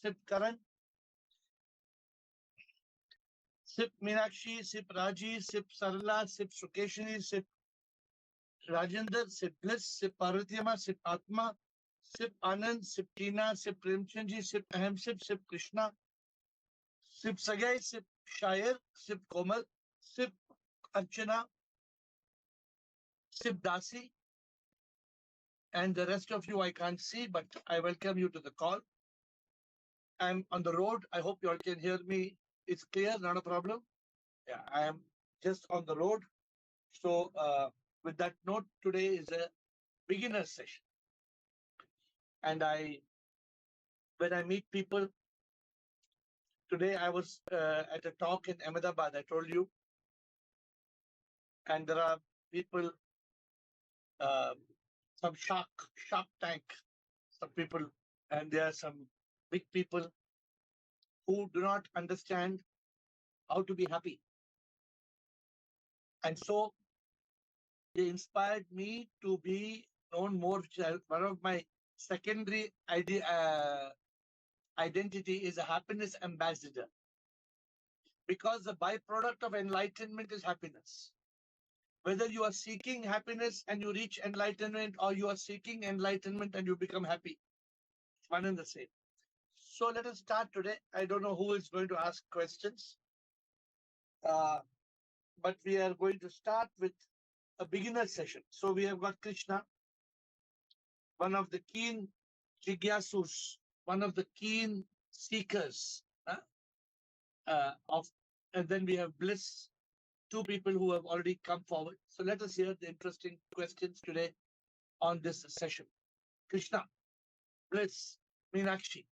Sip Karan, Sip Meenakshi, Sip Raji, Sip Sarla, Sip Sukeshini, Sip Rajendra, Sip Bliss, Sip Parvatiyama, Sip Atma, Sip Anand, Sip Tina, Sip Premchandji, Sip Ahem, Sip Krishna, Sip Sagai, Sip Shair, Sip Komal, Sip Archana, Sip Dasi, and the rest of you I can't see, but I welcome you to the call. I'm on the road. I hope you all can hear me. It's clear, not a problem. Yeah, I am just on the road. So with that note, today is a beginner session. And when I meet people, today I was at a talk in Ahmedabad, I told you. And there are people, some Shark Tank, some people, and there are some big people who do not understand how to be happy. And so they inspired me to be known more. One of my secondary identity is a happiness ambassador, because the byproduct of enlightenment is happiness. Whether you are seeking happiness and you reach enlightenment, or you are seeking enlightenment and you become happy, it's one and the same. So let us start today. I don't know who is going to ask questions, but we are going to start with a beginner session. So we have got Krishna, one of the keen jigyasus, one of the keen seekers and then we have Bliss, two people who have already come forward. So let us hear the interesting questions today on this session. Krishna, Bliss, Meenakshi.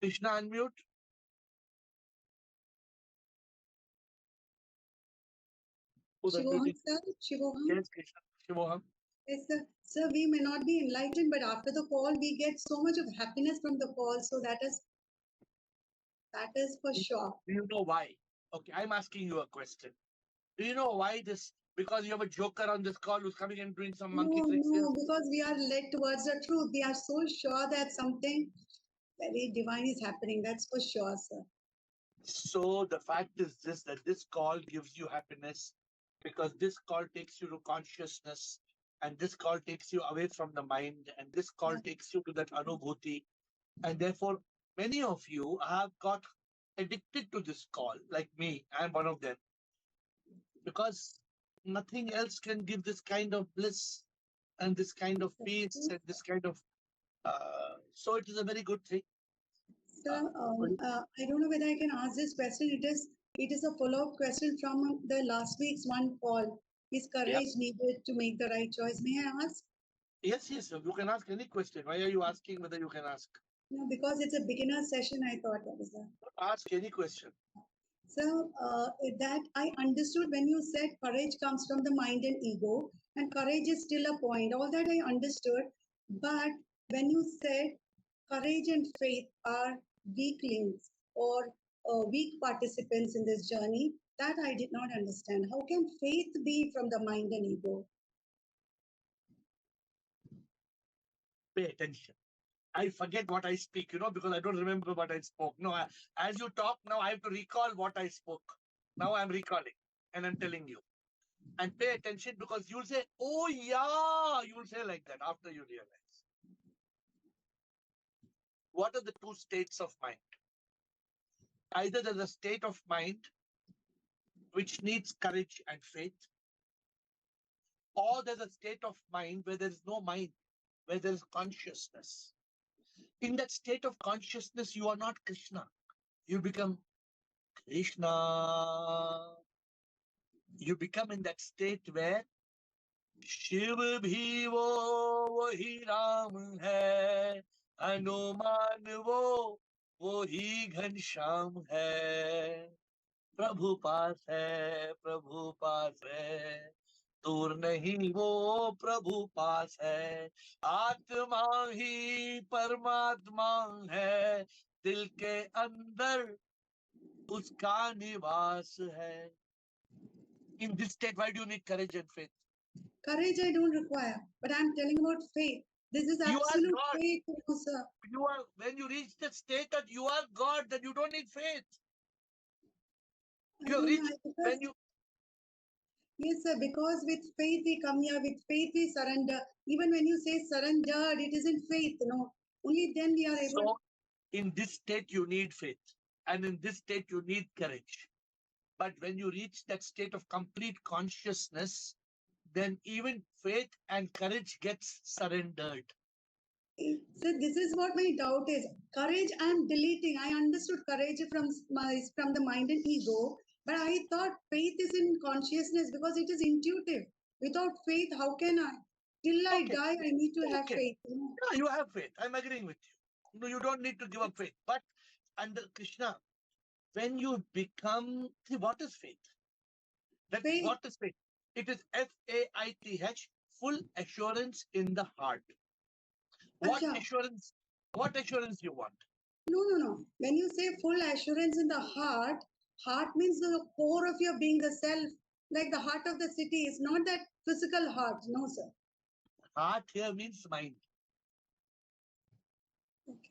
Krishna, unmute. Shivoham, sir. Shivoham. Yes, Krishna. Shivoham. Yes, sir. Sir, we may not be enlightened, but after the call, we get so much of happiness from the call. So that is for sure. Do you know why? Okay, I'm asking you a question. Do you know why this? Because you have a joker on this call who's coming and doing some monkey tricks. No, because we are led towards the truth. We are so sure that something very divine is happening. That's for sure, sir. So the fact is this, that this call gives you happiness, because this call takes you to consciousness, and this call takes you away from the mind, and this call takes you to that anubhuti. And therefore, many of you have got addicted to this call, like me. I'm one of them. Because nothing else can give this kind of bliss and this kind of peace and this kind of... so it is a very good thing. Sir, I don't know whether I can ask this question. It is a follow-up question from the last week's one call. Is courage needed to make the right choice? May I ask? Yes, you can ask any question. Why are you asking whether you can ask? No, because it's a beginner session, I thought that was that. Ask any question. So that I understood when you said courage comes from the mind and ego, and courage is still a point. All that I understood, but when you said courage and faith are weaklings or weak participants in this journey, that I did not understand. How can faith be from the mind and ego? Pay attention. I forget what I speak, because I don't remember what I spoke. No, as you talk now, I have to recall what I spoke. Now I'm recalling and I'm telling you. And pay attention, because you'll say, oh yeah, you'll say like that after you realize. What are the two states of mind? Either there's a state of mind which needs courage and faith, or there's a state of mind where there is no mind, where there is consciousness. In that state of consciousness, you are not Krishna. You become Krishna. You become in that state where Shiv bhi wo wahi Ram hai, Hanuman wo wahi Ghanshyam hai. Prabhu paas hai, दूर नहीं वो प्रभु पास है, आत्मा ही परमात्मा है, दिल के अंदर उसका निवास है. In this state, why do you need courage and faith? Courage I don't require, but I'm telling about faith. This is You are absolute God. faith, sir. You are when you reach the state that you are God, then you don't need faith. I You have don't know reached because when you yes, sir. Because with faith we come here. With faith we surrender. Even when you say surrendered, it isn't faith. No, only then we are able. so in this state you need faith, and in this state you need courage. But when you reach that state of complete consciousness, then even faith and courage gets surrendered. So this is what my doubt is. Courage I'm deleting. I understood courage from the mind and ego, but I thought faith is in consciousness because it is intuitive. Without faith, how can I? Till I Okay, die, I need to have okay. faith. You know? Yeah, you have faith. I'm agreeing with you. No, you don't need to give up faith. But under Krishna, when you become, see, what is faith? That Faith. what is faith? It is FAITH, full assurance in the heart. What Acha. assurance? What assurance you want? No, no, no. When you say full assurance in the heart means the core of your being, the self, like the heart of the city. It's not that physical heart. No, sir. Heart here means mind. Okay.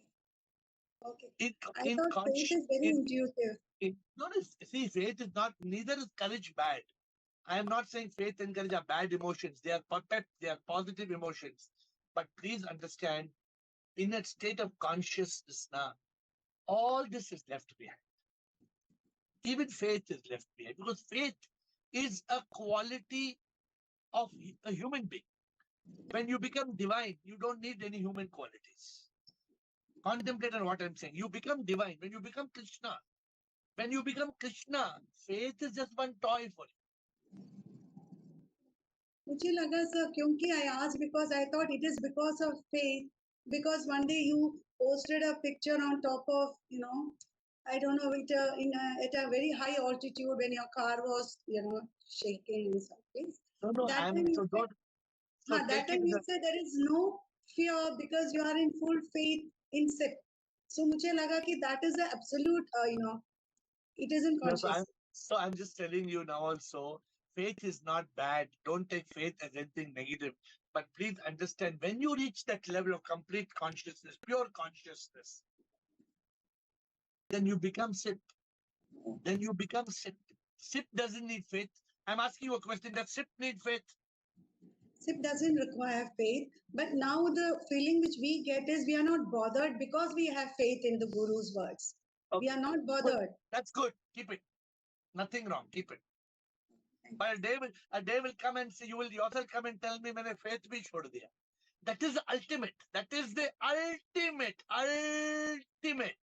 Okay. In I in thought faith conscious is very intuitive. no, see, faith is not. Neither is courage bad. I am not saying faith and courage are bad emotions. They are perfect. They are positive emotions. But please understand, in a state of consciousness now, all this is left behind. Even faith is left behind because faith is a quality of a human being. When you become divine, you don't need any human qualities. Contemplate on what I'm saying. You become divine. When you become Krishna, faith is just one toy for you. मुझे लगा sir क्योंकि I asked because I thought it is because of faith because one day you posted a picture on top of I don't know at a very high altitude when your car was shaking in some place. No, no, That I'm time you so said don't so that take it time as you a said there is no fear because you are in full faith in SIP. So मुझे लगा कि that is the absolute it isn't no, conscious. so I'm just telling you now also, faith is not bad. Don't take faith as anything negative. But please understand when you reach that level of complete consciousness, pure consciousness, then you become SIP. Then you become SIP. SIP doesn't need faith. I'm asking you a question. Does SIP need faith? SIP doesn't require faith, but now the feeling which we get is we are not bothered because we have faith in the Guru's words. We Okay. are not Good. bothered. That's good. Keep it. Nothing wrong. Keep it. But a day will come and say, you will yourself come and tell me, मैंने faith भी छोड़ दिया. That is the ultimate. That is the ultimate.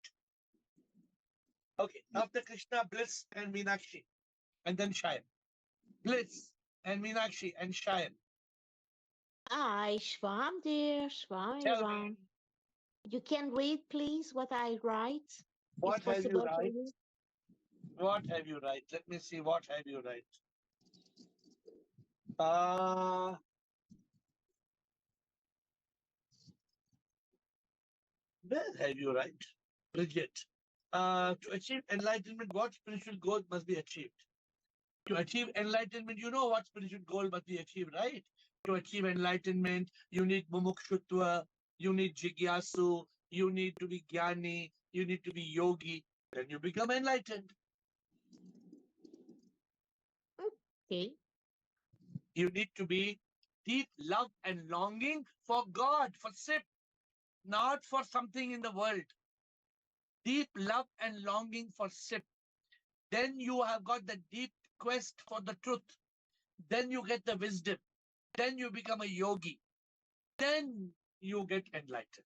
Okay. After Krishna, Bliss and Meenakshi. And then Shayan. Bliss and Meenakshi and Shayan. Hi, Shvam dear, Shvam Tell everyone. me, You can read, please, what I write, if what have you possible for write? you. What have you write? Let me see. What have you write? Uh, where have you write? Bridget. To achieve enlightenment, what spiritual goal must be achieved? To achieve enlightenment, you know what spiritual goal must be achieved, right? To achieve enlightenment, you need mumukshutva, you need jigyasu, you need to be jnani, you need to be yogi, then you become enlightened. Okay. You need to be deep love and longing for God, for SIP, not for something in the world. Deep love and longing for SIP. Then you have got the deep quest for the truth. Then you get the wisdom. Then you become a yogi. Then you get enlightened.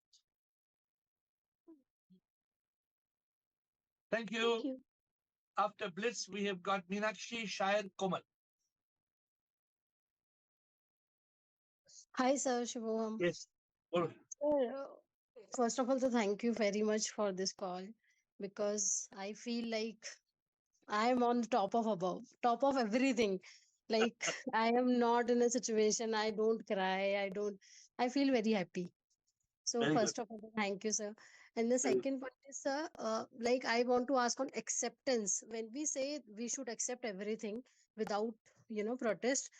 Thank Thank you. you. After Bliss, we have got Meenakshi, Shayan, Komal. Hi, sir, Shubham. Yes. All Sir, first of all, so thank you very much for this call because I feel like I am on the top of above, top of everything. Like I am not in a situation, I don't cry, I feel very happy. So very good. first of all, thank you, sir. And the Very good. second point is, sir, like I want to ask on acceptance. When we say we should accept everything without, protest,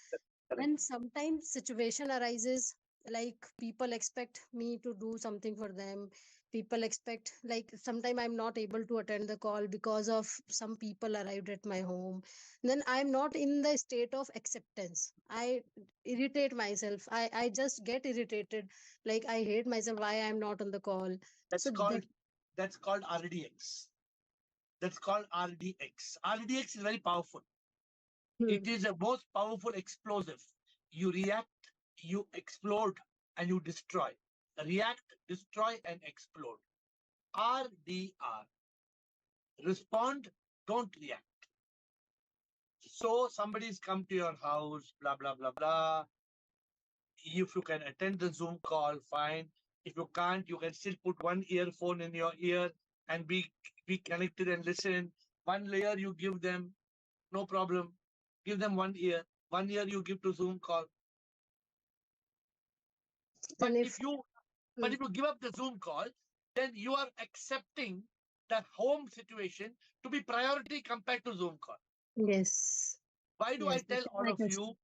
And sometimes situation arises, like people expect me to do something for them. People expect, like sometimes I'm not able to attend the call because of some people arrived at my home. Then I'm not in the state of acceptance. I irritate myself. I just get irritated. Like I hate myself why I'm not on the call. That's So called that's called RDX. That's called RDX. RDX is very powerful. hmm, It is the most powerful explosive. You react, you explode, and you destroy. React, destroy, and explode. RDR. Respond, don't react. So somebody's come to your house, blah, blah, blah, blah. If you can attend the Zoom call, fine. If you can't, you can still put one earphone in your ear and be connected and listen. One layer you give them, no problem. Give them 1 year. 1 year you give to Zoom call. But and if if you hmm, give up the Zoom call, then you are accepting the home situation to be priority compared to Zoom call. yes, Why do I yes, tell all I of can see. you?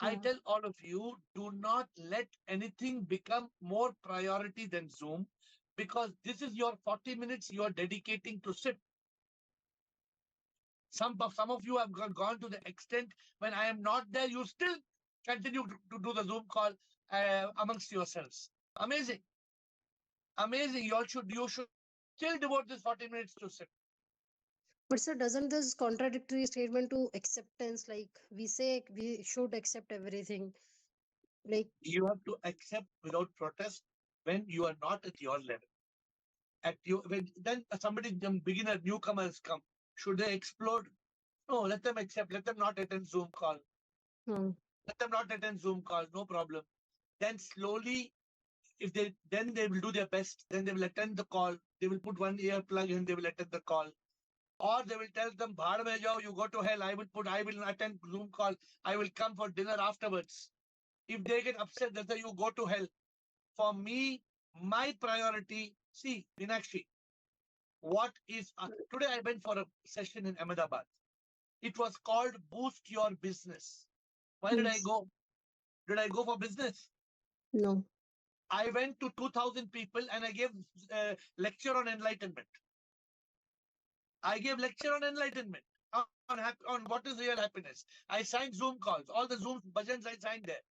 I Yeah. tell all of you, do not let anything become more priority than Zoom, because this is your 40 minutes you are dedicating to sit. Some of you have gone to the extent when I am not there, you still continue to do the Zoom call amongst yourselves. Amazing. Amazing. You should still devote this 40 minutes to sit. But sir, doesn't this contradictory statement to acceptance, like we say we should accept everything, like You have to accept without protest when you are not at your level. At you when then somebody, beginner newcomers come. Should they explode? No, let them accept. Let them not attend Zoom call. hmm, Let them not attend Zoom call. No problem. Then slowly, if they then they will do their best. Then they will attend the call. They will put one ear plug and they will attend the call. Or they will tell them, "Bhad mein jao, you go to hell. I will attend Zoom call. I will come for dinner afterwards." If they get upset, they say, "You go to hell." For me, my priority. See, Meenakshi, what is today? I went for a session in Ahmedabad. It was called Boost Your Business. Why did I yes, go? Did I go for business? no, I went to 2,000 people and I gave lecture on enlightenment. I gave lecture on enlightenment, on what is real happiness. I signed Zoom calls, all the Zoom bhajans I signed there.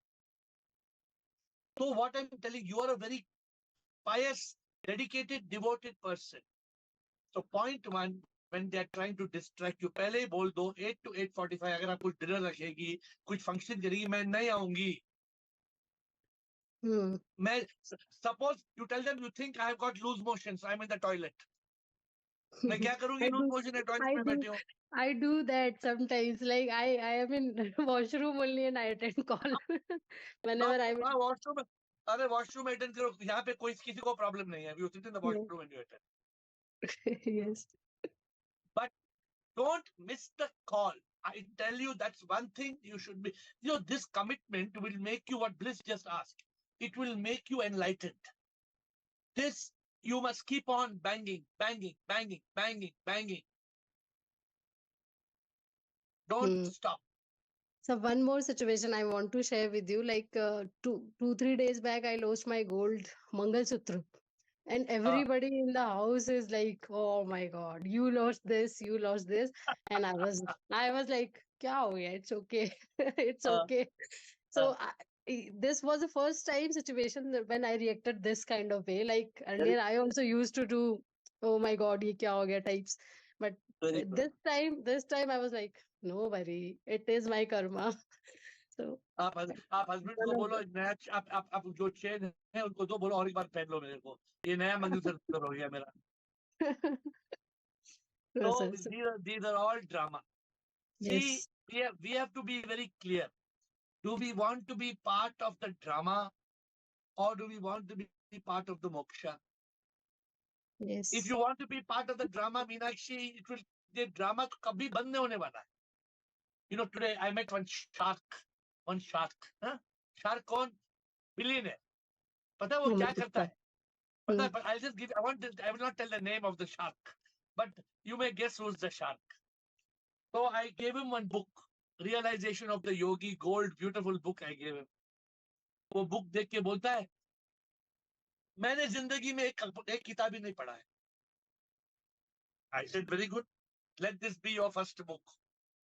So what I'm telling you, are a very pious, dedicated, devoted person. So point one, when they are trying to distract you, पहले ही बोल दो 8 to 8:45 अगर आप कुछ dinner रखेगी, कुछ function करेगी, मैं नहीं आऊंगी. hmm. Suppose you tell them you think I have got loose motions, I'm in the toilet. मैं क्या करूंगी I loose do, motion है toilet I में do, बैठे हो? I do that sometimes. Like I am in washroom only and I attend call whenever I'm in. Washroom में, अरे washroom में अटेंड करो, यहाँ पे कोई किसी को प्रॉब्लम नहीं है. You sit in the Yeah. washroom and you attend. Yes. But don't miss the call. I tell you, that's one thing you should be. This commitment will make you what Bliss just asked. It will make you enlightened. This, you must keep on banging, banging, banging, banging, banging. Don't Hmm. stop. So one more situation I want to share with you. Like 3 days back, I lost my gold Mangal Sutra, and Uh, everybody in the house is like, "Oh my God, you lost this, you lost this," and I was like, "Kya ho gaya? It's okay, it's uh, okay." uh, So this was the first time situation when I reacted this kind of way. Like very, earlier, I also used to do, "Oh my God, ye kya ho gaya?" types, but very good. this time I was like, no worry, it is my karma. So आप husband को one of बोलो, नया आप जो chain है उनको दो, बोलो और एक बार पहन लो मेरे को, ये नया मंगलसूत्र हो गया मेरा. the no, So sir, so, these are all drama. See, yes, we have to be very clear. Do we want to be part of the drama, or do we want to be part of the moksha? If yes, you want to be part of the drama, Meenakshi, the drama तो कभी बंद नहीं होने वाला है. Today I met one shark. Huh? Shark कौन? Billionaire. पता है वो क्या Muhammad करता Gupta. है? पता Hmm. है, but I will not tell the name of the shark, but you may guess who's the shark. So I gave him one book, Realization of the Yogi, gold, beautiful book I gave him. वो book देख के बोलता है, मैंने जिंदगी में एक किताब ही नहीं पढ़ा है. I said, very good. Let this be your first book.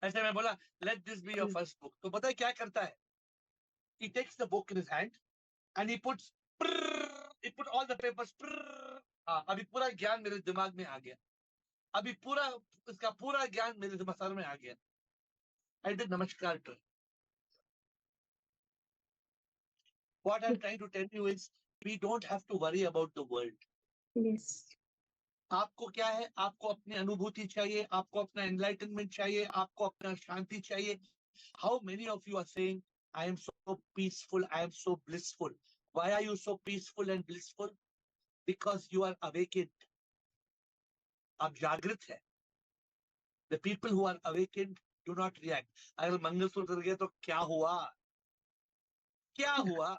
ऐसे मैं बोला, let this be your first book. तो पता है क्या करता है? He takes the book in his hand and he put all the papers. हाँ, अभी पूरा ज्ञान मेरे दिमाग में आ गया. अभी पूरा इसका पूरा ज्ञान मेरे सर में आ गया. I did namaskar to him. What I'm trying to tell you is, we don't have to worry about the world. Yes. आपको क्या है? आपको अपनी अनुभूति चाहिए, आपको अपना एनलाइटनमेंट चाहिए, आपको अपना शांति चाहिए. How many of you are saying, I am so peaceful, I am so blissful? Why are you so peaceful and blissful? Because you are awakened. आप जागृत है. The people who are awakened do not react. अगर मंगलसूत्र गया तो क्या हुआ? क्या हुआ?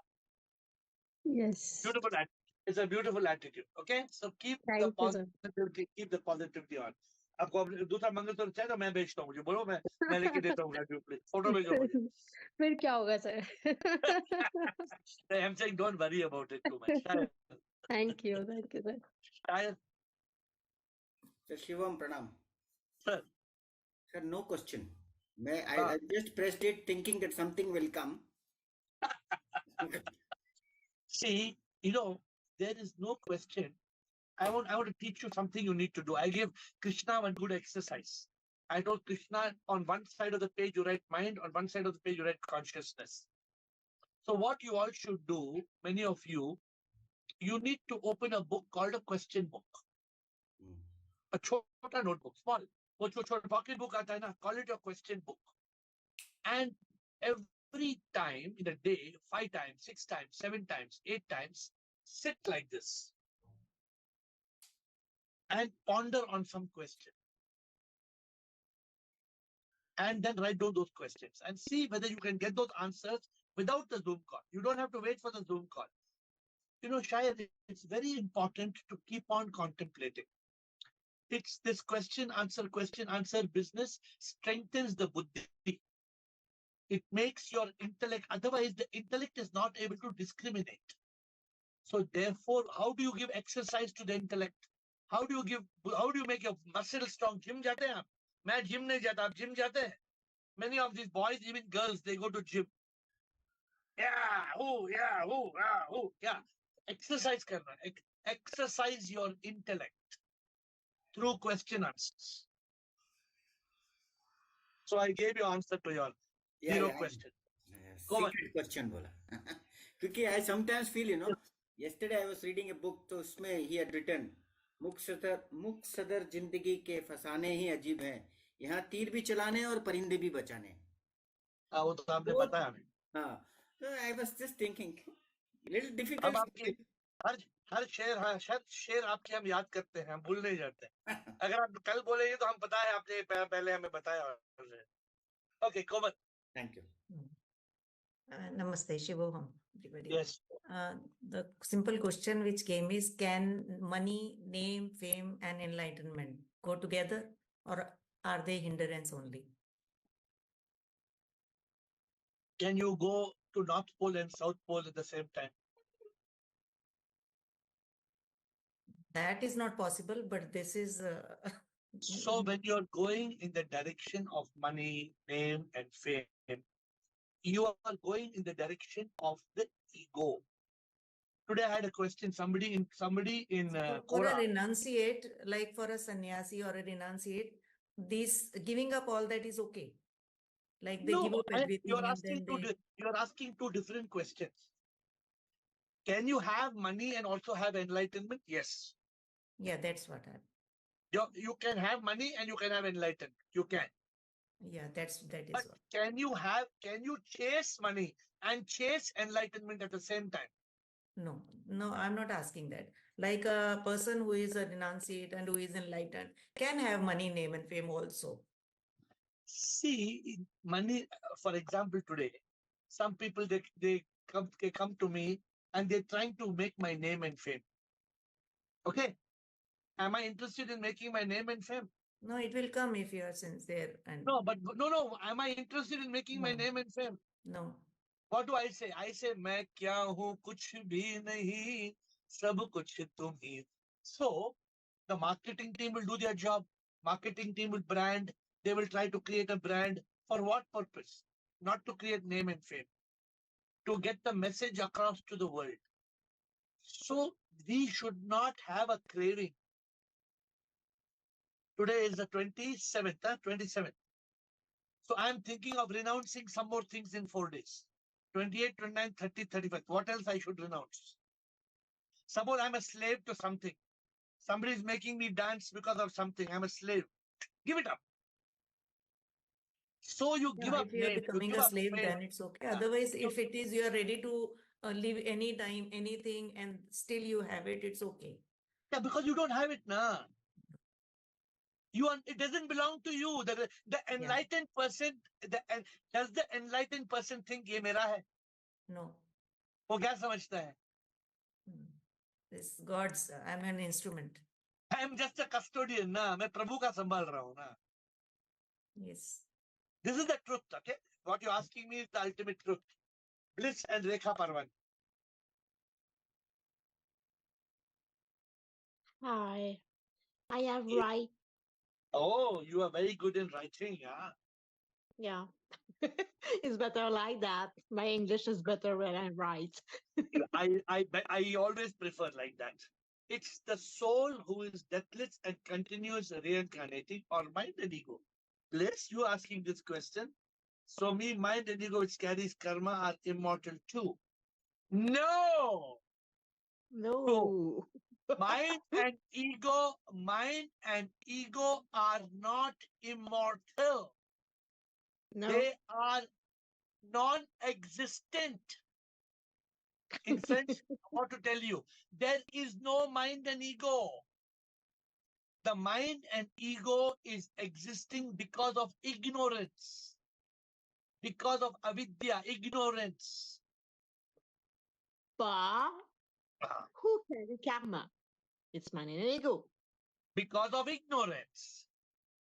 Yes. Beautiful attitude. It's a beautiful attitude. Okay, so keep Thank the you, sir. positivity. Keep the positivity on. आपको दूसरा मंगलसूत्र चाहिए तो मैं बेचता हूँ. मुझे बोलो, मैं लेके देता हूँ. फोटो भेजो मुझे. फिर क्या होगा sir? I'm saying don't worry about it too much. Thank you sir. Shayad, Sir Shivam, pranam. sir. Sir, no question. I just pressed it thinking that something will come. See, there is no question. I want to teach you something you need to do. I gave Krishna one good exercise. I told Krishna, on one side of the page you write mind, on one side of the page you write consciousness. So what you all should do, many of you need to open a book called a question book. A chota notebook, small. वो छोटा pocket book आता है ना, call it your question book. And every time in a day, 5 times, 6 times, 7 times, 8 times, sit like this and ponder on some question. And then write down those questions and see whether you can get those answers without the Zoom call. You don't have to wait for the Zoom call. Shayad, it's very important to keep on contemplating. It's this question, answer business strengthens the buddhi. It makes your intellect, otherwise the intellect is not able to discriminate. So therefore, how do you give exercise to the intellect? How do you make your muscle strong? Gym jate hain aap? Main gym nahi jata, aap gym jate hain? Many of these boys, even girls, they go to gym. Yeah. Exercise karna. Exercise your intellect through question answers. So I gave you answer to your zero question. Secret question bola. Because I sometimes feel, yesterday I was reading a book, so उसमें he had written, मुख सदर जिंदगी के फसाने ही अजीब हैं, यहाँ तीर भी चलाने और परिंदे भी बचाने. वो तो आपने बताया हमें. हाँ, so I was just thinking, little difficult. अब आपके हर शेर आपके हम याद करते हैं, हम भूल नहीं जाते. अगर आप कल बोलेंगे तो हम पता है आपने पहले हमें बताया. Okay, Komal. Thank you. Namaste, Shivoham, everybody. Yes. The simple question which came is, can money, name, fame, and enlightenment go together, or are they hindrance only? Can you go to North Pole and South Pole at the same time? That is not possible, but this is... So when you're going in the direction of money, name, and fame, you are going in the direction of the ego. Today I had a question. Somebody in for a renunciate, like for a sannyasi or a renunciate, this giving up all that is okay. Like they give up everything. You're asking two different questions. Can you have money and also have enlightenment? Yes. Yeah, that's what you can have money and you can have enlightenment. You can. Yeah, that is but what. Can you chase money and chase enlightenment at the same time? No, I'm not asking that. Like a person who is a renunciate and who is enlightened can have money, name, and fame also. See, money, for example, today, some people, they come to me and they're trying to make my name and fame. Okay. Am I interested in making my name and fame? No, it will come if you are sincere and No, but no. Am I interested in making my No. name and fame? no. What do I say? I say, मैं क्या हूँ कुछ भी नहीं, सब कुछ तुम ही. So the marketing team will do their job. Marketing team will brand. They will try to create a brand. For what purpose? Not to create name and fame. To get the message across to the world. So we should not have a craving. Today is the 27th, 27th. So I'm thinking of renouncing some more things in 4 days. 28, 29, 30, 31. What else I should renounce? Suppose I'm a slave to something. Somebody is making me dance because of something. I'm a slave. Give it up. So you give Yeah, up if you are name, you becoming give a up slave, fame. then it's okay. Otherwise, if it is you are ready to live anytime, anything, and still you have it, it's okay. Yeah, because you don't have it now. It doesn't belong to you. The enlightened person, does the enlightened person think ये मेरा है? No. वो क्या समझता है? This God's, I'm an instrument. I am just a custodian ना. मैं प्रभु का संभाल रहा हूँ ना. Yes. This is the truth, okay? What you're asking me is the ultimate truth. Bliss and Rekha Parvan. Hi. I have right. Oh, you are very good in writing, yeah? Yeah. It's better like that. My English is better when I write. I always prefer like that. It's the soul who is deathless and continues reincarnating, or mind and ego. Bliss, you asking this question. So me, mind and ego, which carries karma, are immortal too. No! No. Mind and ego are not immortal. No. They are non-existent. In French, I want to tell you, there is no mind and ego. The mind and ego is existing because of ignorance, because of avidya, ignorance. But who carry karma? It's man and ego. Because of ignorance.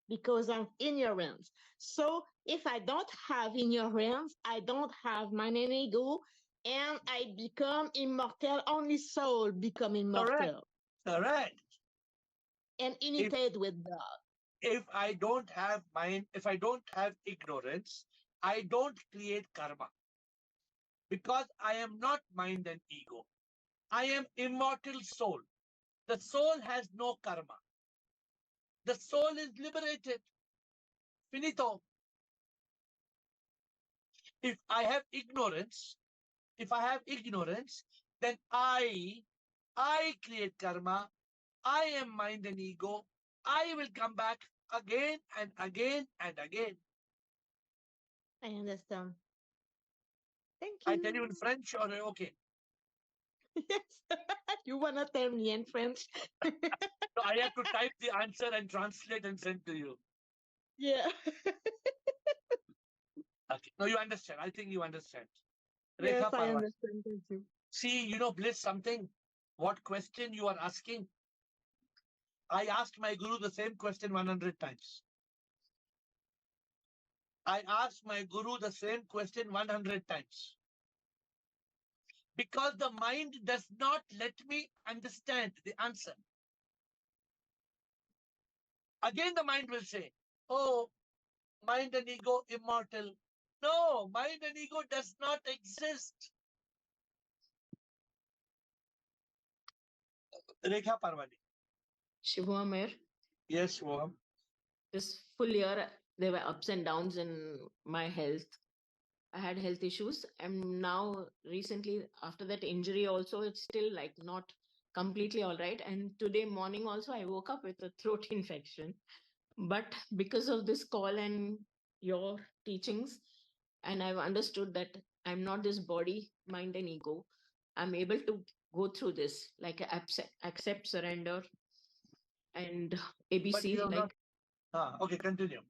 Because of ignorance. So if I don't have ignorance, I don't have mind and ego, and I become immortal. Only soul become immortal Correct. and united with God. If I don't have mind, if I don't have ignorance, I don't create karma. Because I am not mind and ego. I am immortal soul. The soul has no karma. The soul is liberated. Finito. If I have ignorance, then I create karma. I am mind and ego. I will come back again and again and again. I understand. Thank I you. tell you in French or okay? Yes. You wanna tell me in French? So I have to type the answer and translate and send to you. Yeah. Okay. No, you understand. I think you understand. Yes, Rekha I Parvat. understand. Thank you. See, Bliss, something. What question you are asking? I asked my guru the same question 100 times. I asked my guru the same question 100 times. Because the mind does not let me understand the answer. Again, the mind will say, oh, mind and ego immortal. No, mind and ego does not exist. Rekha Parvani. Shivamir, Yes, Shubham. this full year there were ups and downs in my health. I had health issues, and now recently after that injury also it's still like not completely all right. And today morning also I woke up with a throat infection. But because of this call and your teachings, and I've understood that I'm not this body, mind, and ego. I'm able to go through this, like accept, surrender, and But you ABC. have not. Like, Okay, continue.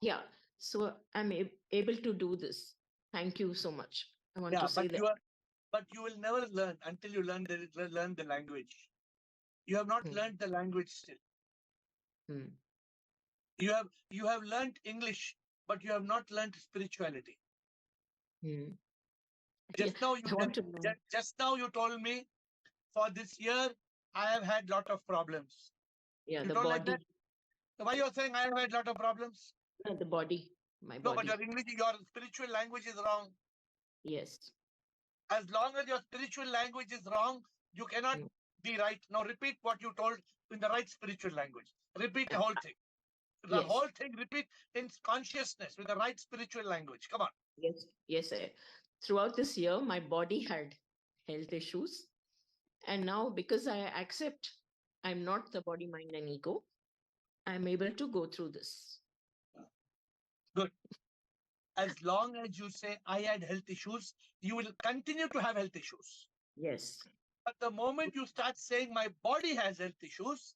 yeah. So I'm able to do this. Thank you so much. I want Yeah, to say but that. you will never learn until you learn the language. You have not Hmm. learned the language still. Hmm. You have learnt English, but you have not learnt spirituality. Hmm. Just Yeah, now you I want to know. just now you told me for this year I have had lot of problems. Yeah, You the told like body. that. Why you're saying I have had lot of problems? The body. My No, but body. your English, your spiritual language is wrong. Yes. As long as your spiritual language is wrong, you cannot Mm. be right. Now repeat what you told in the right spiritual language. Repeat the Uh, whole thing. The yes. whole thing repeat in consciousness with the right spiritual language. Come on. Yes. Yes. Throughout this year, my body had health issues. And now, because I accept I'm not the body, mind, and ego, I'm able to go through this. Good. As long as you say I had health issues, you will continue to have health issues. Yes. But the moment you start saying my body has health issues,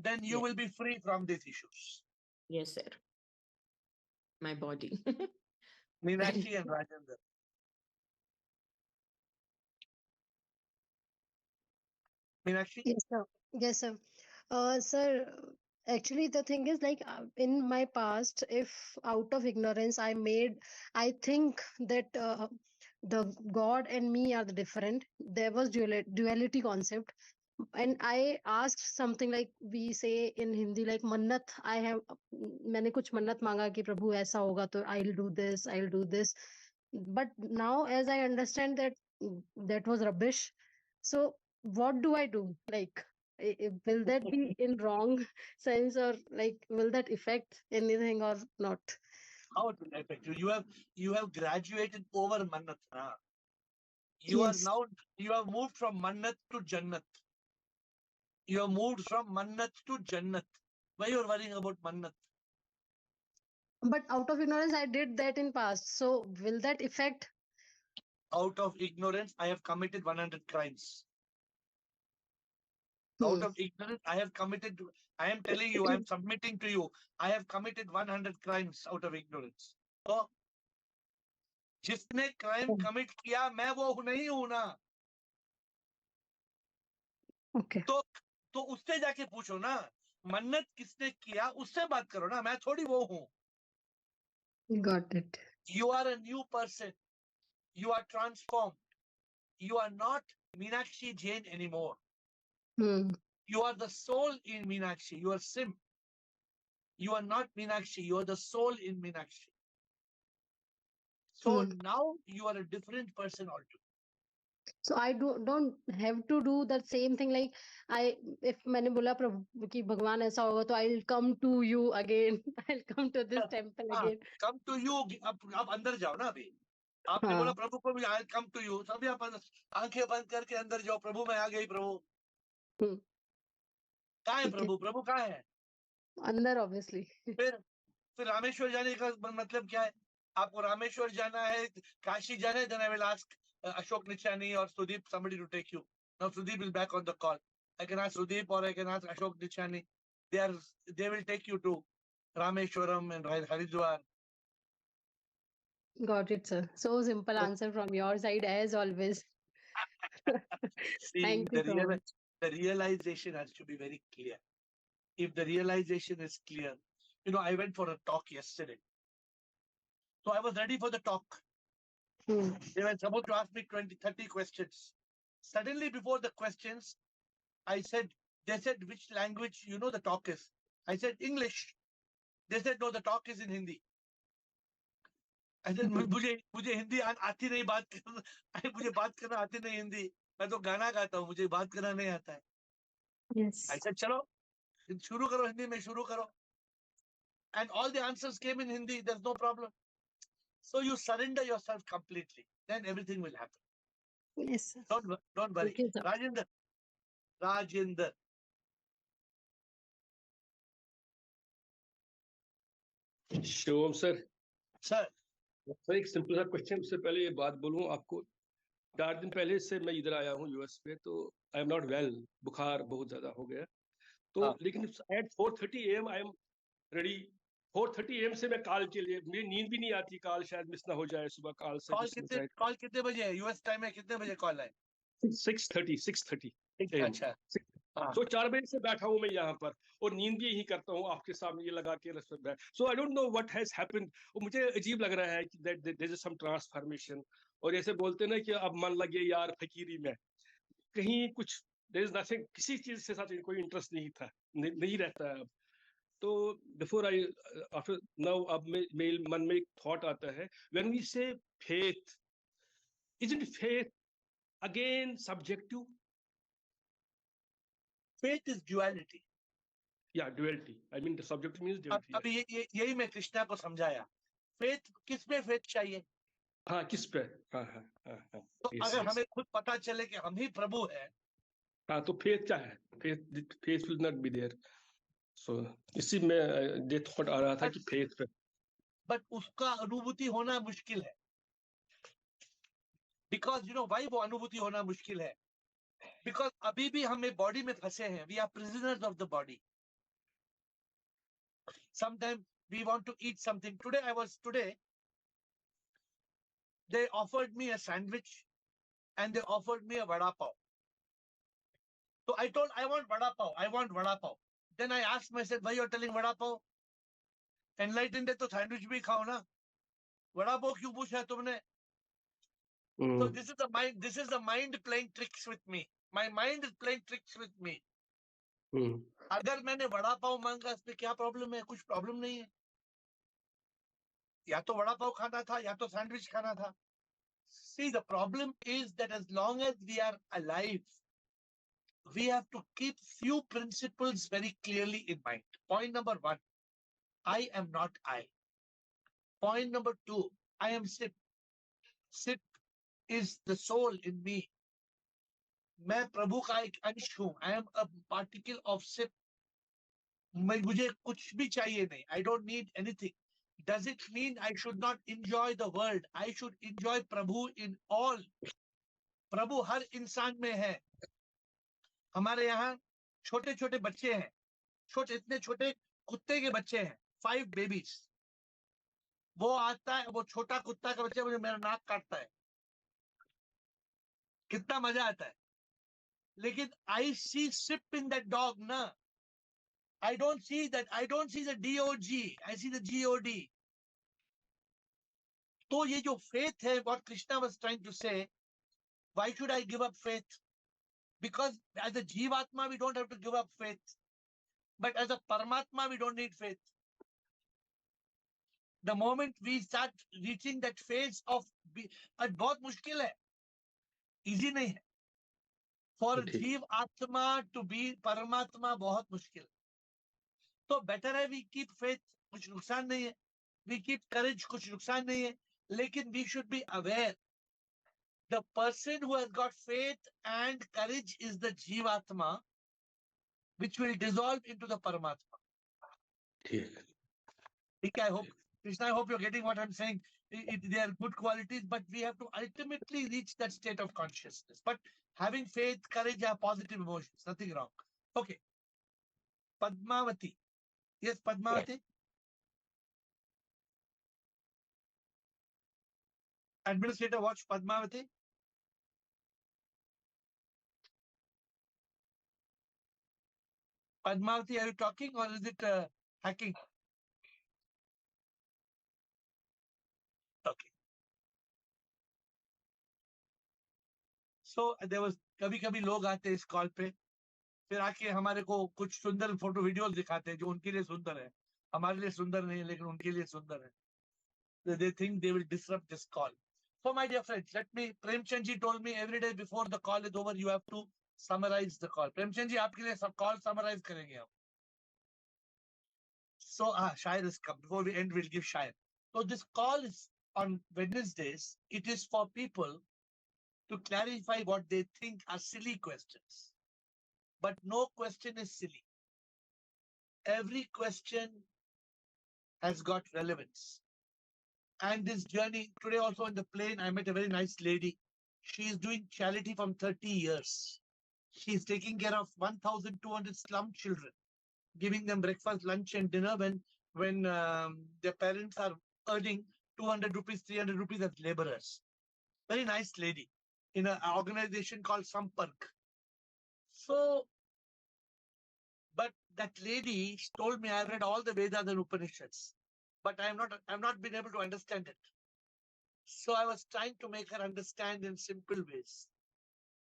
then you Yeah. will be free from these issues. Yes, sir. My body. Meenakshi and Rajendra. Meenakshi? Yes, sir. Yes, sir. Sir, actually, the thing is like in my past, if out of ignorance I think that the God and me are the different. There was duality concept, and I asked something like we say in Hindi, like mannat. मैंने कुछ मन्नत मांगा कि प्रभु ऐसा होगा तो I'll do this. But now, as I understand that that was rubbish. So what do I do? Like, will that be in wrong sense, or like, will that affect anything or not? How it will affect you? You have graduated over Mannat. Na? Yes, You have moved from Mannat to Jannat. You have moved from Mannat to Jannat. Why you are worrying about Mannat? but out of ignorance, I did that in past. So will that affect? Out of ignorance, I have committed 100 crimes. Hmm. Out of ignorance, I have committed, I am telling you, I am submitting to you, I have committed 100 crimes out of ignorance. So, जिसने crime commit किया, मैं वो नहीं हूं ना. Okay, तो उससे जाके पूछो ना, मन्नत किसने किया, उससे बात करो ना, मैं थोड़ी वो हूं. got it. You are a new person. You are transformed. You are not Meenakshi Jain anymore. Hmm. You are the soul in Meenakshi. You are Sim. You are not Meenakshi. You are the soul in Meenakshi. So now you are a different person altogether. So I don't have to do the same thing. Like if मैंने बोला प्रभु कि भगवान ऐसा होगा तो I'll come to you again. I'll come to this temple again. Come to you. अब अंदर जाओ ना अभी. आपने बोला प्रभु को भी I'll come to you. सभी आप आंखें बंद करके अंदर जाओ. प्रभु मैं आ गई प्रभु. कहाँ है प्रभु? प्रभु कहाँ है? अंदर obviously. फिर रामेश्वर जाने का मतलब क्या है? आपको रामेश्वर जाना है, काशी जाना है, then I will ask Ashok Nichani or Sudeep somebody to take you. Now Sudeep is back on the call. I can ask Sudeep or I can ask Ashok Nichani. They will take you to Rameshwaram and Haridwar. Got it, sir. So simple answer from your side as always. See, Thank you so much. the realization has to be very clear. If the realization is clear, I went for a talk yesterday. So I was ready for the talk. They were supposed to ask me 20, 30 questions. Suddenly, before the questions, they said, which language the talk is? I said, English. They said, no, the talk is in Hindi. I said, मुझे हिंदी आती नहीं बात करना. मुझे बात करना आती नहीं हिंदी. मैं तो गाना गाता हूँ. मुझे बात करना नहीं आता है. Yes. I said, चलो शुरू करो हिंदी में शुरू करो. And all the answers came in Hindi. There's no problem. So you surrender yourself completely. Then everything will happen. Yes. Don't worry. Thank you, sir. Rajendra. Shivam sir Sir. Sir एक simple सा question. उससे पहले ये बात बोलूं आपको. 4 दिन पहले से मैं इधर आया हूँ यूएस पे. तो आई एम नॉट वेल. बुखार बहुत ज्यादा हो गया. तो लेकिन at 4:30 AM I am ready. 4:30 AM से मैं कॉल के लिए, मेरी नींद भी नहीं आती. कॉल शायद मिस ना हो जाए. सुबह कॉल से कॉल कितने बजे है? यूएस टाइम में कितने बजे कॉल है? 6:30. अच्छा. सो 4 बजे से बैठा हूं मैं यहाँ पर और नींद भी यही करता हूँ आपके सामने ये लगा के so I don't know what has happened. मुझे अजीब लग रहा है कि that there is some transformation. और ऐसे बोलते ना कि अब मन लगे यार फकीरी में, कहीं कुछ देयर इज नथिंग, किसी चीज से साथ कोई इंटरेस्ट नहीं था, नहीं रहता है अब। तो बिफोर आई आफ्टर नाउ अब मेरे मन में एक थॉट आता है, व्हेन वी से faith, isn't faith again subjective? Faith is duality. Yeah, duality. I mean, the subject means duality. अब यही मैं कृष्णा को समझाया। फेथ किस पे फेथ चाहिए? हाँ, किस पे? हाँ। तो अगर हमें खुद पता चले कि हम ही प्रभु हैं, हाँ, तो फेथ क्या है? Faith will not be there. So इसी में ये थॉट आ रहा था कि फेथ पे, बट उसका अनुभूति होना मुश्किल है। बिकॉज यू नो वाई वो अनुभूति होना मुश्किल है? बिकॉज अभी भी हमें बॉडी में फंसे हैं। We are prisoners of the body. Sometime we want to eat something. Today they offered me a sandwich and they offered me a vada pav. So I told, I want vada pav. Then I asked myself, why you're telling vada pav? Enlightened है तो sandwich भी खाओ ना, vada pav क्यों पूछा तुमने? So this is the mind playing tricks with me. My mind is playing tricks with me. अगर मैंने वड़ा पाव मांगा, इसमें क्या प्रॉब्लम है? कुछ प्रॉब्लम नहीं है। या तो वड़ा पाव खाना था या तो सैंडविच खाना था। See, the problem is that as long as we are alive, we have to keep few principles very clearly in mind. Point number 1, I am not I. Point number 2, I am Sip. Sip is the soul in me. मैं प्रभु का एक अंश हूं। I am a particle of Sip. मुझे कुछ भी चाहिए नहीं। I don't need anything. Does it mean I should not enjoy the world? I should enjoy Prabhu in all. प्रभु हर इंसान में है। हमारे यहाँ छोटे छोटे बच्चे हैं, इतने छोटे कुत्ते के बच्चे हैं, 5 babies। वो आता है, वो छोटा कुत्ता का बच्चा मुझे मेरा नाक काटता है, कितना मजा आता है। लेकिन I see Sip in that dog ना। I don't see that. I don't see the DOG. I see the GOD. तो ये जो faith है, what Krishna was trying to say, why should I give up faith? Because as a Jivatma, we don't have to give up faith. But as a Paramatma, we don't need faith. The moment we start reaching that phase of, बहुत मुश्किल है, easy नहीं है. For Jiv Atma to be Paramatma बहुत मुश्किल. तो better है we keep faith, कुछ नुकसान नहीं है. We keep courage, कुछ नुकसान नहीं है. लेकिन we should be aware. The person who has got faith and courage is the Jivatma, which will dissolve into the Paramatma. Okay, I hope, Krishna, I hope you're getting what I'm saying. They are good qualities, but we have to ultimately reach that state of consciousness. But having faith, courage are positive emotions, nothing wrong. Okay. Padmavati. Yes, Padmavati? Administrator, watch Padmavati. Padmavati, are you talking or is it hacking? Okay. So there was कभी-कभी लोग आते हैं इस call पे, फिर आके हमारे को कुछ सुंदर फोटो वीडियोस दिखाते हैं जो उनके लिए सुंदर है, हमारे लिए सुंदर नहीं है, लेकिन उनके लिए सुंदर है. They think they will disrupt this call. So my dear friends, let me, Premchand ji told me every day before the call is over, you have to summarize the call. Premchand ji, आपके लिए सब call summarize करेंगे हम. So Shair has come. Before we end, we'll give Shair. So this call is on Wednesdays. It is for people to clarify what they think are silly questions. But no question is silly. Every question has got relevance. And this journey, today also on the plane, I met a very nice lady. She is doing charity from 30 years. She is taking care of 1,200 slum children, giving them breakfast, lunch, and dinner when their parents are earning 200 rupees, 300 rupees as laborers. Very nice lady in an organization called Sampark. So that lady told me I've read all the Vedas and Upanishads, but I've not been able to understand it. So I was trying to make her understand in simple ways.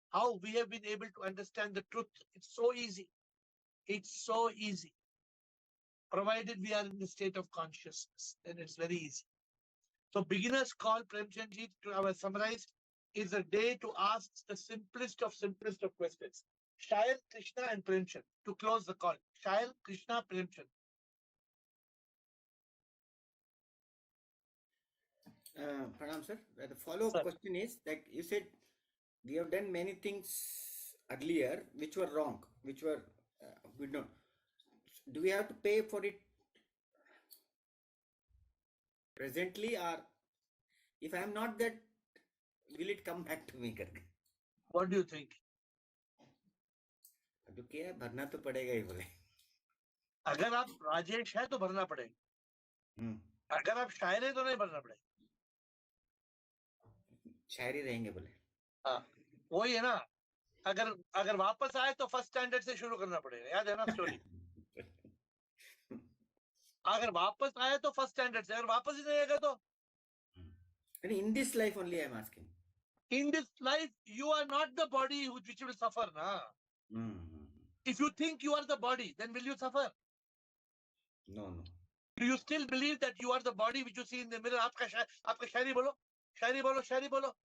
How we have been able to understand the truth. It's so easy. It's so easy. Provided we are in the state of consciousness, then it's very easy. So beginner's call, Premchandji, to our summarized, is a day to ask the simplest of questions. Shail, Krishna and Premchand, to close the call. Shail, Krishna, Premchand. Pranam sir, the follow-up question is that you said we have done many things earlier which were wrong, which were we don't. Do we have to pay for it presently, or if I am not that, will it come back to me? What do you think? तो क्या है, भरना तो पड़ेगा ही बोले. अगर आप राजेश है तो भरना पड़ेगा. अगर आप शायर है तो नहीं भरना पड़ेगा. शायरी रहेंगे बोले. हाँ, वही है ना. अगर वापस आए तो फर्स्ट स्टैंडर्ड से शुरू करना पड़ेगा. याद है ना स्टोरी. अगर वापस आए तो फर्स्ट स्टैंडर्ड से. अगर वापस ही नहीं आएगा तो. In this life only I am asking. In this life, you are not the body which will suffer, na. If you think you are the body, then will you suffer? No. Do you still believe that you are the body which you see in the mirror? आपका शायरी बोलो, शायरी बोलो, शायरी बोलो.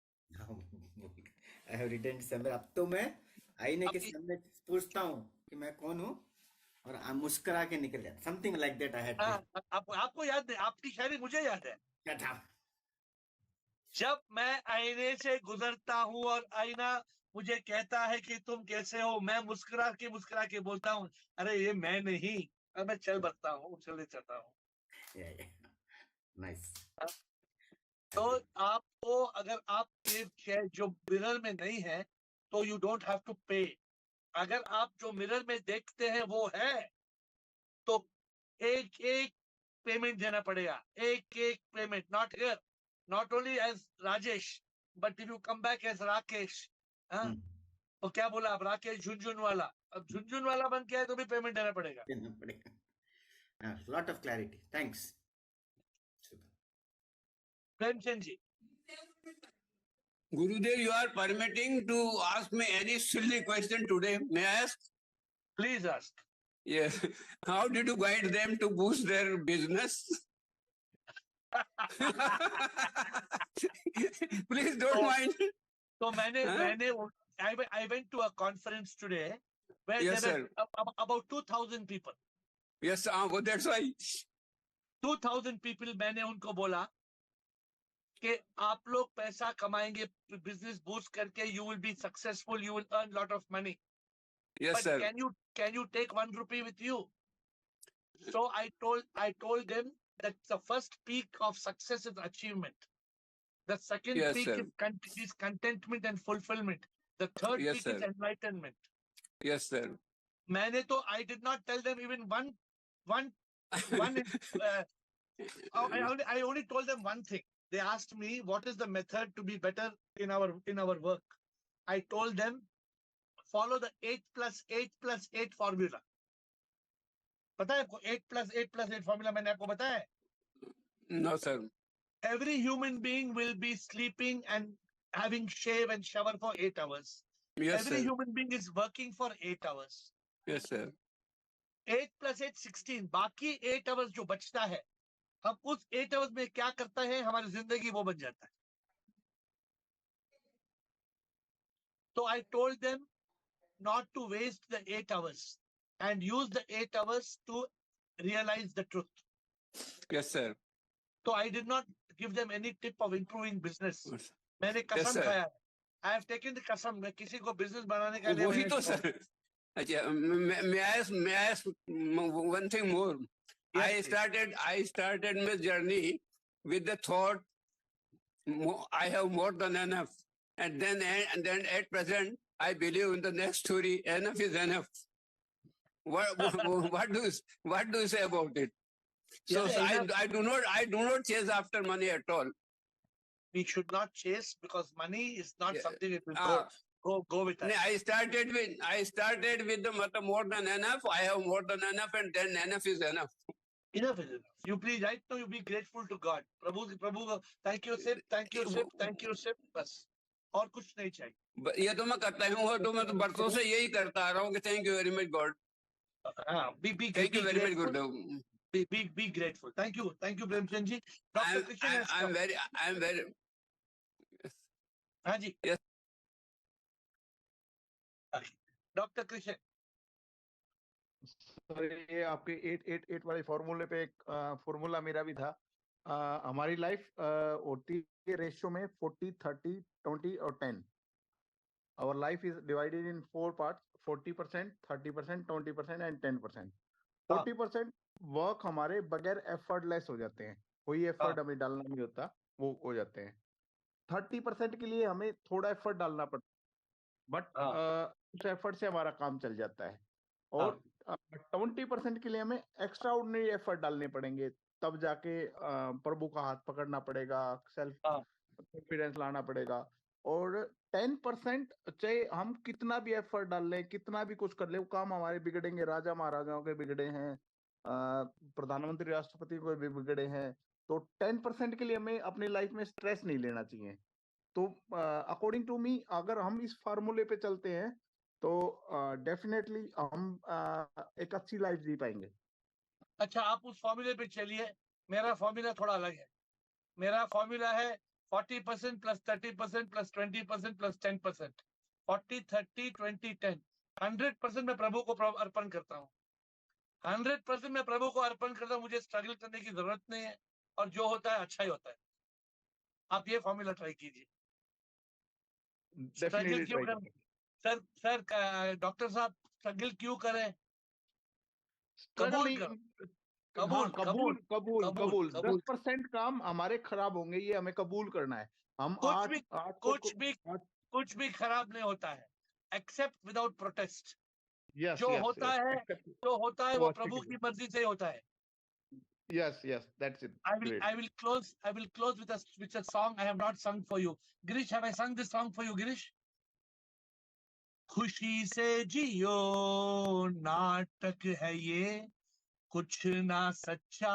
I have written somewhere. अब तो मैं आईने के सामने पूछता हूँ कि मैं कौन हूँ और मुस्कुरा के निकल जाता. Something like that I had. आपको याद है? आपकी शायरी मुझे याद है. क्या था? जब मैं आईने से गुजरता हूँ और आईना मुझे कहता है कि तुम कैसे हो, मैं मुस्कुरा के बोलता हूँ, अरे ये मैं नहीं, मैं चल बरता हूँ, चले जाता हूँ. Nice. तो आपको अगर आप ये जो मिरर में नहीं है तो you don't have to pay. अगर आप जो मिरर में देखते हैं वो है तो एक पेमेंट देना पड़ेगा. एक payment. Not here, not only as Rajesh, but if you come back as Rakesh, तो क्या बोला आप? राकेश झुनझुन वाला. अब झुनझुन वाला बन के आए तो भी पेमेंट देना पड़ेगा. Lot of clarity. Thanks. Premchand ji. Gurudev, you are permitting to ask me any silly question today. May I ask? Please ask. Yes. How did you guide them to boost their business? Please don't mind. So I went to a conference today where yes, there were about 2,000 people. Yes, that's why. 2,000 people, मैंने उनको बोला कि आप लोग पैसा कमाएंगे, business boost करके, you will be successful, you will earn lot of money. Yes, but sir. Can you take 1 rupee with you? So I told them that the first peak of success is achievement. The second peak is contentment and fulfillment. The third peak is enlightenment. Yes, sir. I did not tell them even one. I only told them one thing. They asked me what is the method to be better in our work. I told them follow the 8 plus 8 plus 8 formula. पता है आपको 8 plus 8 plus 8 formula मैंने आपको बताया? No, sir. Every human being will be sleeping and having shave and shower for 8 hours. Yes, Every sir. human being is working for 8 hours. Yes, sir. 8 plus 8, 16. बाकी 8 hours जो बचता है, हम उस 8 hours में क्या करता है, हमारी जिंदगी वो बन जाता है. So I told them not to waste the 8 hours and use the 8 hours to realize the truth. Yes, sir. So I did not give them any tip of improving business. मैंने कसम खाया. I have taken the कसम. मैं किसी को business बनाने का लिए. वही तो sir. अच्छा, may I ask one thing more? Yes, I started my journey with the thought I have more than enough, and then at present I believe in the next story. Enough is enough. What do you say about it? So I do not chase after money at all. We should not chase because money is not something that will grow. Go with that. I started with the more than enough. I have more than enough, and then enough is enough. Enough is enough. You please, right now, you be grateful to God. Prabhu, thank you, sip, thank you, sip, thank you, sip. बस और कुछ नहीं चाहिए. ये तो मैं करता हूँ, और तो मैं तो बरसों से यही करता आ रहा हूँ कि thank you very much God. Thank you very much, Gurudev. Be grateful. Thank you, Premchand ji. Dr. Krishan has come. I'm very. हाँ जी. Yes. Dr. Krishan. सर ये आपके 888 वाले फॉर्मूले पे एक फॉर्मूला मेरा भी था. हमारी लाइफ होती है रेशियो में 40 30 20 और 10. Our life is divided in 4 parts, 40%, 30%, 20% and 10%. 40% work हमारे बगैर एफर्टलेस हो जाते हैं, कोई एफर्ट हमें डालना नहीं होता, वो हो जाते हैं. 30% के लिए हमें थोड़ा एफर्ट डालना पड़ता है, बट उस एफर्ट से हमारा काम चल जाता है. और 20% के लिए हमें एक्स्ट्रा ऑर्डिनरी एफर्ट डालने पड़ेंगे, तब जाके प्रभु का हाथ पकड़ना पड़ेगा, सेल्फ कॉन्फिडेंस लाना पड़ेगा. और 10% चाहे हम कितना भी एफर्ट डाल लें, कितना भी कुछ कर ले, वो काम हमारे बिगड़ेंगे. राजा महाराजाओं के बिगड़े हैं, प्रधानमंत्री राष्ट्रपति को भी बिगड़े हैं. तो 10% के लिए हमें अपनी लाइफ में स्ट्रेस नहीं लेना चाहिए. तो अकॉर्डिंग टू मी, अगर हम इस फार्मूले पे चलते हैं तो डेफिनेटली हम एक अच्छी लाइफ जी पाएंगे. अच्छा, आप उस फॉर्मूले पे चलिए. मेरा फॉर्मूला थोड़ा अलग है. मेरा फॉर्मूला है 40% प्लस 30% प्लस 20% प्लस 10%. 40 30 20 10. 100% मैं प्रभु को अर्पण करता हूँ. 100% मैं प्रभु को अर्पण करता हूँ. मुझे स्ट्रगल करने की जरूरत नहीं है, और जो होता है अच्छा ही होता है. आप ये फॉर्मूला ट्राई कीजिए. स्ट्रगल क्यों करें सर? डॉक्टर साहब, स्ट्रगल क्यों करें? कबूल करो. कबूल. 10% काम हमारे खराब होंगे, ये हमें कबूल करना है. हम कुछ भी खराब नहीं होता है, एक्सेप्ट विदाउट प्रोटेस्ट. जो होता है वो प्रभु की मर्जी से होता है. Yes, that's it. I will close with a song I have not sung for you. Girish, have I sung this song for you, Girish? खुशी से जियो नाटक है ये, कुछ ना सच्चा,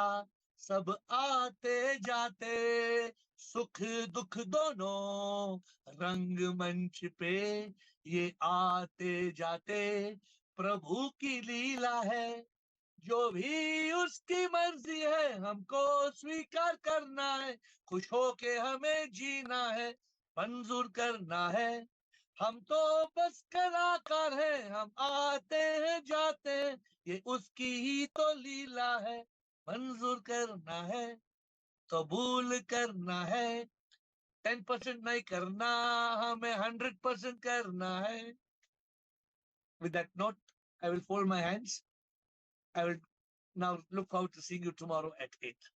सब आते जाते, सुख दुख दोनों रंगमंच पे, ये आते जाते प्रभु की लीला है. जो भी उसकी मर्जी है हमको स्वीकार करना है. खुश होके हमें जीना है, मंजूर करना है. हम तो बस कलाकार हैं, हम आते हैं जाते हैं, ये उसकी ही तो लीला है. मंजूर करना है, कबूल करना है. 10% नहीं करना, हमें 100% करना है. With that note, I will fold my hands. I will now look forward to seeing you tomorrow at 8.